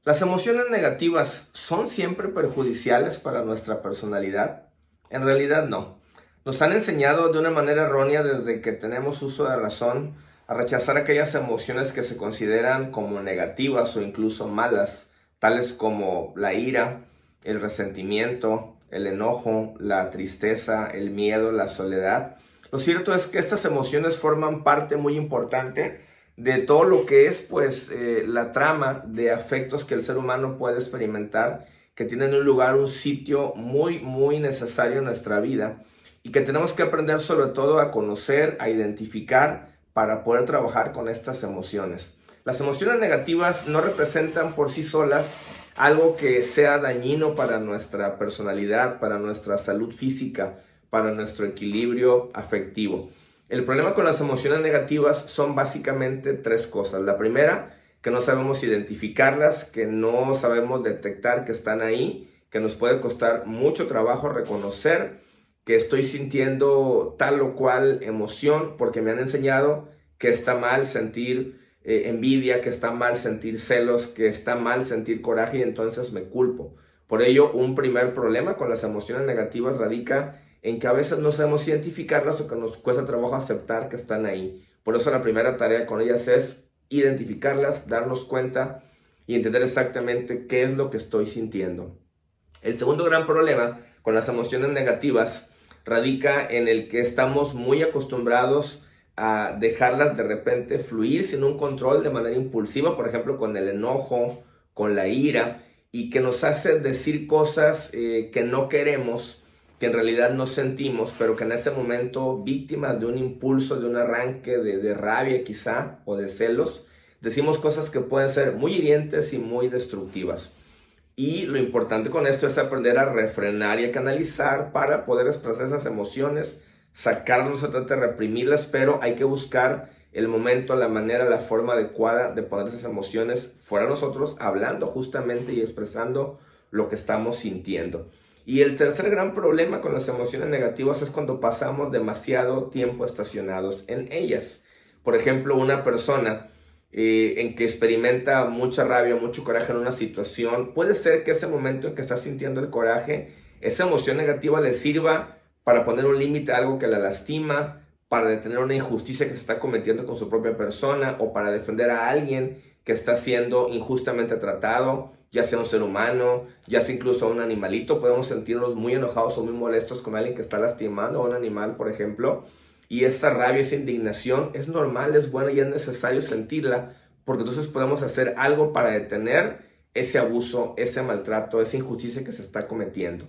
¿Las emociones negativas son siempre perjudiciales para nuestra personalidad? En realidad no. Nos han enseñado de una manera errónea desde que tenemos uso de razón a rechazar aquellas emociones que se consideran como negativas o incluso malas, tales como la ira, el resentimiento, el enojo, la tristeza, el miedo, la soledad. Lo cierto es que estas emociones forman parte muy importante de todo lo que es la trama de afectos que el ser humano puede experimentar, que tienen un lugar, un sitio muy necesario en nuestra vida y que tenemos que aprender sobre todo a conocer, a identificar para poder trabajar con estas emociones. Las emociones negativas no representan por sí solas algo que sea dañino para nuestra personalidad, para nuestra salud física, para nuestro equilibrio afectivo. El problema con las emociones negativas son básicamente tres cosas. La primera, que no sabemos identificarlas, que no sabemos detectar que están ahí, que nos puede costar mucho trabajo reconocer que estoy sintiendo tal o cual emoción porque me han enseñado que está mal sentir envidia, que está mal sentir celos, que está mal sentir coraje y entonces me culpo. Por ello, un primer problema con las emociones negativas radica en que a veces no sabemos identificarlas o que nos cuesta trabajo aceptar que están ahí. Por eso la primera tarea con ellas es identificarlas, darnos cuenta y entender exactamente qué es lo que estoy sintiendo. El segundo gran problema con las emociones negativas radica en el que estamos muy acostumbrados a dejarlas de repente fluir sin un control de manera impulsiva, por ejemplo con el enojo, con la ira, y que nos hace decir cosas que no queremos, que en realidad no sentimos, pero que en ese momento, víctimas de un impulso, de un arranque de rabia quizá, o de celos, decimos cosas que pueden ser muy hirientes y muy destructivas. Y lo importante con esto es aprender a refrenar y a canalizar para poder expresar esas emociones, sacarlas, no se trata de reprimirlas, pero hay que buscar el momento, la manera, la forma adecuada de poner esas emociones fuera de nosotros, hablando justamente y expresando lo que estamos sintiendo. Y el tercer gran problema con las emociones negativas es cuando pasamos demasiado tiempo estacionados en ellas. Por ejemplo, una persona en que experimenta mucha rabia, mucho coraje en una situación, puede ser que ese momento en que está sintiendo el coraje, esa emoción negativa le sirva para poner un límite a algo que la lastima, para detener una injusticia que se está cometiendo con su propia persona o para defender a alguien que está siendo injustamente tratado, ya sea un ser humano, ya sea incluso un animalito. Podemos sentirnos muy enojados o muy molestos con alguien que está lastimando a un animal, por ejemplo. Y esta rabia, esa indignación es normal, es buena y es necesario sentirla, porque entonces podemos hacer algo para detener ese abuso, ese maltrato, esa injusticia que se está cometiendo.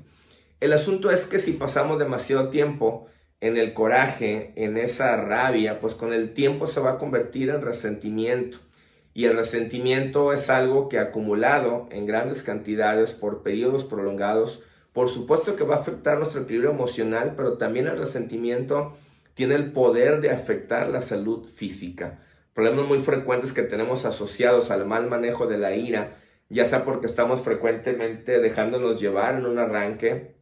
El asunto es que si pasamos demasiado tiempo en el coraje, en esa rabia, pues con el tiempo se va a convertir en resentimiento. Y el resentimiento es algo que acumulado en grandes cantidades por periodos prolongados, por supuesto que va a afectar nuestro equilibrio emocional, pero también el resentimiento tiene el poder de afectar la salud física. Problemas muy frecuentes que tenemos asociados al mal manejo de la ira, ya sea porque estamos frecuentemente dejándonos llevar en un arranque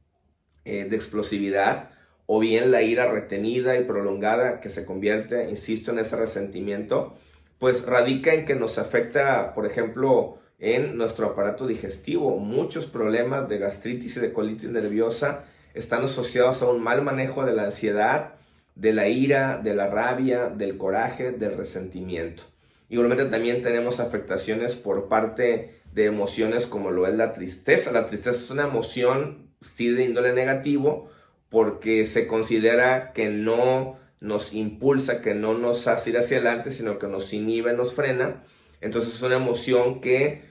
de explosividad, o bien la ira retenida y prolongada que se convierte, insisto, en ese resentimiento, pues radica en que nos afecta, por ejemplo, en nuestro aparato digestivo. Muchos problemas de gastritis y de colitis nerviosa están asociados a un mal manejo de la ansiedad, de la ira, de la rabia, del coraje, del resentimiento. Igualmente también tenemos afectaciones por parte de emociones como lo es la tristeza. La tristeza es una emoción, sí, de índole negativo, porque se considera que no nos impulsa, que no nos hace ir hacia adelante, sino que nos inhibe, nos frena. Entonces es una emoción que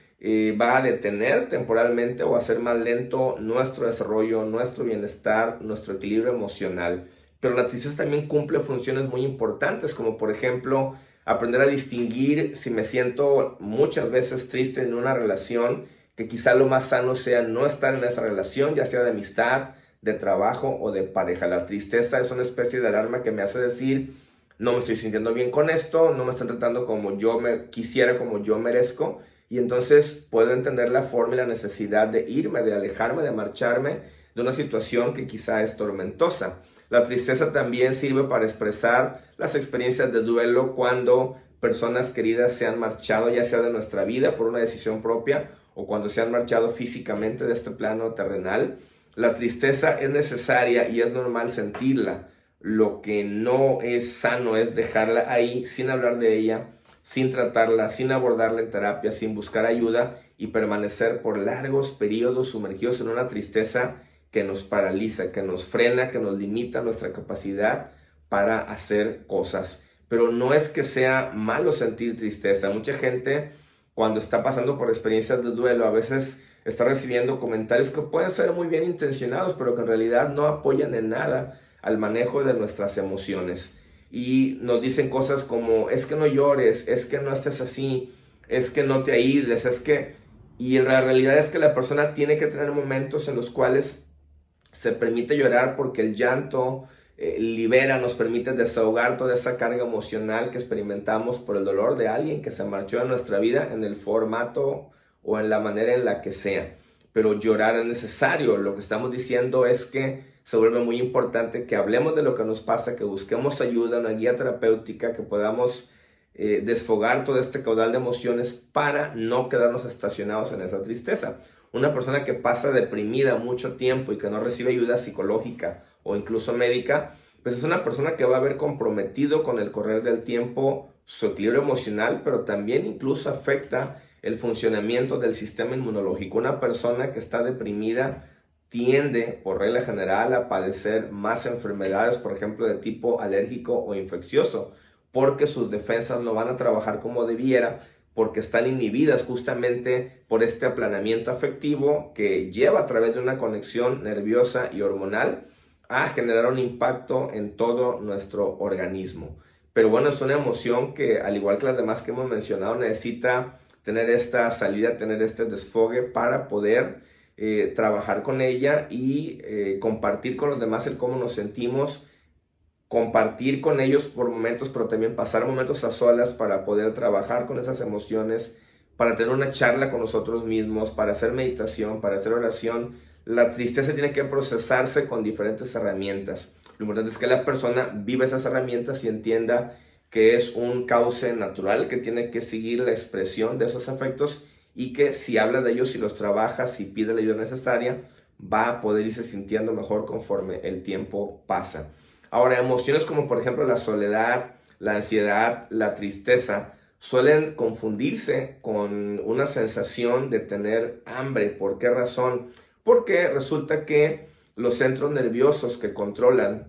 va a detener temporalmente o a hacer más lento nuestro desarrollo, nuestro bienestar, nuestro equilibrio emocional. Pero la tristeza también cumple funciones muy importantes, como por ejemplo aprender a distinguir si me siento muchas veces triste en una relación, que quizá lo más sano sea no estar en esa relación, ya sea de amistad, de trabajo o de pareja. La tristeza es una especie de alarma que me hace decir, no me estoy sintiendo bien con esto, no me están tratando como yo me quisiera, como yo merezco, y entonces puedo entender la forma y la necesidad de irme, de alejarme, de marcharme de una situación que quizá es tormentosa. La tristeza también sirve para expresar las experiencias de duelo cuando personas queridas se han marchado, ya sea de nuestra vida por una decisión propia o cuando se han marchado físicamente de este plano terrenal. La tristeza es necesaria y es normal sentirla. Lo que no es sano es dejarla ahí sin hablar de ella, sin tratarla, sin abordarla en terapia, sin buscar ayuda y permanecer por largos periodos sumergidos en una tristeza que nos paraliza, que nos frena, que nos limita nuestra capacidad para hacer cosas. Pero no es que sea malo sentir tristeza. Mucha gente, cuando está pasando por experiencias de duelo, a veces está recibiendo comentarios que pueden ser muy bien intencionados, pero que en realidad no apoyan en nada al manejo de nuestras emociones. Y nos dicen cosas como, es que no llores, es que no estés así, es que no te aísles, es que... Y la realidad es que la persona tiene que tener momentos en los cuales se permite llorar, porque el llanto libera, nos permite desahogar toda esa carga emocional que experimentamos por el dolor de alguien que se marchó de nuestra vida, en el formato o en la manera en la que sea. Pero llorar es necesario. Lo que estamos diciendo es que se vuelve muy importante que hablemos de lo que nos pasa, que busquemos ayuda, una guía terapéutica, que podamos desfogar todo este caudal de emociones para no quedarnos estacionados en esa tristeza. Una persona que pasa deprimida mucho tiempo y que no recibe ayuda psicológica o incluso médica, pues es una persona que va a haber comprometido con el correr del tiempo su equilibrio emocional, pero también incluso afecta el funcionamiento del sistema inmunológico. Una persona que está deprimida tiende, por regla general, a padecer más enfermedades, por ejemplo, de tipo alérgico o infeccioso, porque sus defensas no van a trabajar como debiera, porque están inhibidas justamente por este aplanamiento afectivo que lleva a través de una conexión nerviosa y hormonal a generar un impacto en todo nuestro organismo. Pero bueno, es una emoción que, al igual que las demás que hemos mencionado, necesita tener esta salida, tener este desfogue para poder trabajar con ella y compartir con los demás el cómo nos sentimos, compartir con ellos por momentos, pero también pasar momentos a solas para poder trabajar con esas emociones, para tener una charla con nosotros mismos, para hacer meditación, para hacer oración. La tristeza tiene que procesarse con diferentes herramientas. Lo importante es que la persona viva esas herramientas y entienda que es un cauce natural, que tiene que seguir la expresión de esos afectos y que si habla de ellos, si los trabaja, si pide la ayuda necesaria, va a poder irse sintiendo mejor conforme el tiempo pasa. Ahora, emociones como por ejemplo la soledad, la ansiedad, la tristeza, suelen confundirse con una sensación de tener hambre. ¿Por qué razón? Porque resulta que los centros nerviosos que controlan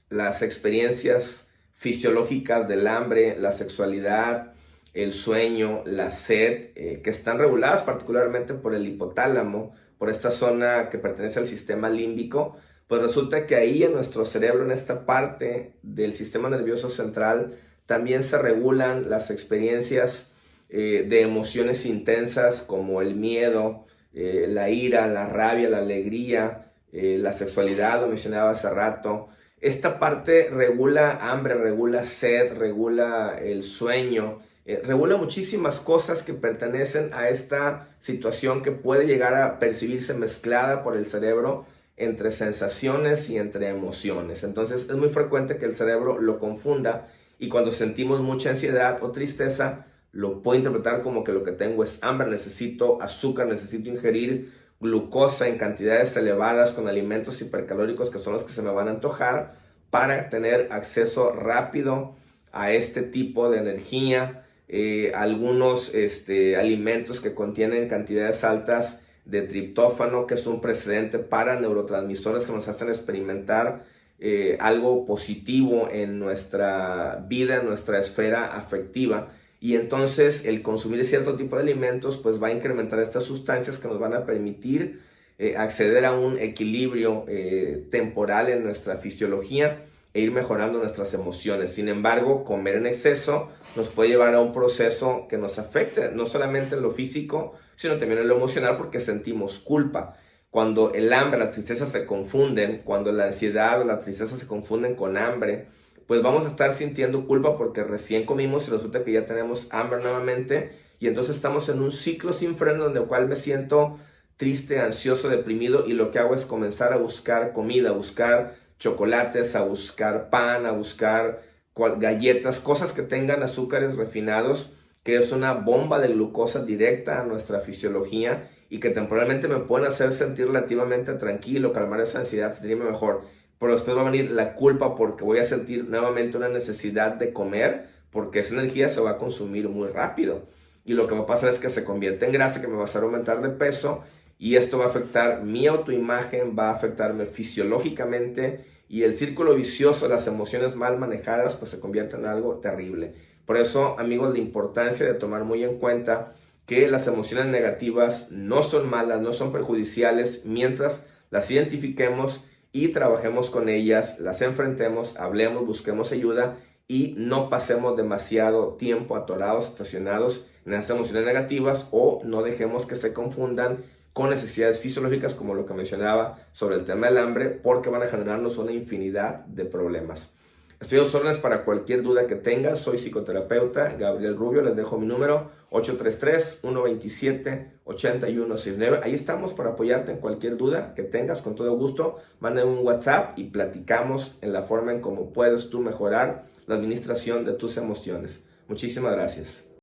las experiencias fisiológicas del hambre, la sexualidad, el sueño, la sed, que están reguladas particularmente por el hipotálamo, por esta zona que pertenece al sistema límbico, pues resulta que ahí en nuestro cerebro, en esta parte del sistema nervioso central, también se regulan las experiencias de emociones intensas como el miedo, la ira, la rabia, la alegría, la sexualidad, lo mencionaba hace rato. Esta parte regula hambre, regula sed, regula el sueño, regula muchísimas cosas que pertenecen a esta situación que puede llegar a percibirse mezclada por el cerebro entre sensaciones y entre emociones. Entonces es muy frecuente que el cerebro lo confunda y cuando sentimos mucha ansiedad o tristeza lo puede interpretar como que lo que tengo es hambre, necesito azúcar, necesito ingerir glucosa en cantidades elevadas con alimentos hipercalóricos que son los que se me van a antojar para tener acceso rápido a este tipo de energía. Algunos alimentos que contienen cantidades altas de triptófano, que es un precedente para neurotransmisores que nos hacen experimentar algo positivo en nuestra vida, en nuestra esfera afectiva. Y entonces el consumir cierto tipo de alimentos pues va a incrementar estas sustancias que nos van a permitir acceder a un equilibrio temporal en nuestra fisiología e ir mejorando nuestras emociones. Sin embargo, comer en exceso nos puede llevar a un proceso que nos afecte, no solamente en lo físico, sino también en lo emocional, porque sentimos culpa. Cuando el hambre, la tristeza se confunden, cuando la ansiedad o la tristeza se confunden con hambre, pues vamos a estar sintiendo culpa porque recién comimos y resulta que ya tenemos hambre nuevamente, y entonces estamos en un ciclo sin freno donde el cual me siento triste, ansioso, deprimido, y lo que hago es comenzar a buscar comida, a buscar chocolates, a buscar pan, a buscar galletas, cosas que tengan azúcares refinados que es una bomba de glucosa directa a nuestra fisiología y que temporalmente me pueden hacer sentir relativamente tranquilo, calmar esa ansiedad, sentirme mejor. Pero después va a venir la culpa porque voy a sentir nuevamente una necesidad de comer porque esa energía se va a consumir muy rápido. Y lo que va a pasar es que se convierte en grasa que me va a hacer aumentar de peso y esto va a afectar mi autoimagen, va a afectarme fisiológicamente y el círculo vicioso de las emociones mal manejadas pues se convierte en algo terrible. Por eso, amigos, la importancia de tomar muy en cuenta que las emociones negativas no son malas, no son perjudiciales, mientras las identifiquemos y trabajemos con ellas, las enfrentemos, hablemos, busquemos ayuda y no pasemos demasiado tiempo atorados, estacionados en esas emociones negativas o no dejemos que se confundan con necesidades fisiológicas como lo que mencionaba sobre el tema del hambre, porque van a generarnos una infinidad de problemas. Estoy a sus órdenes para cualquier duda que tengas. Soy psicoterapeuta Gabriel Rubio. Les dejo mi número 833-127-8169. Ahí estamos para apoyarte en cualquier duda que tengas. Con todo gusto, mándame un WhatsApp y platicamos en la forma en cómo puedes tú mejorar la administración de tus emociones. Muchísimas gracias.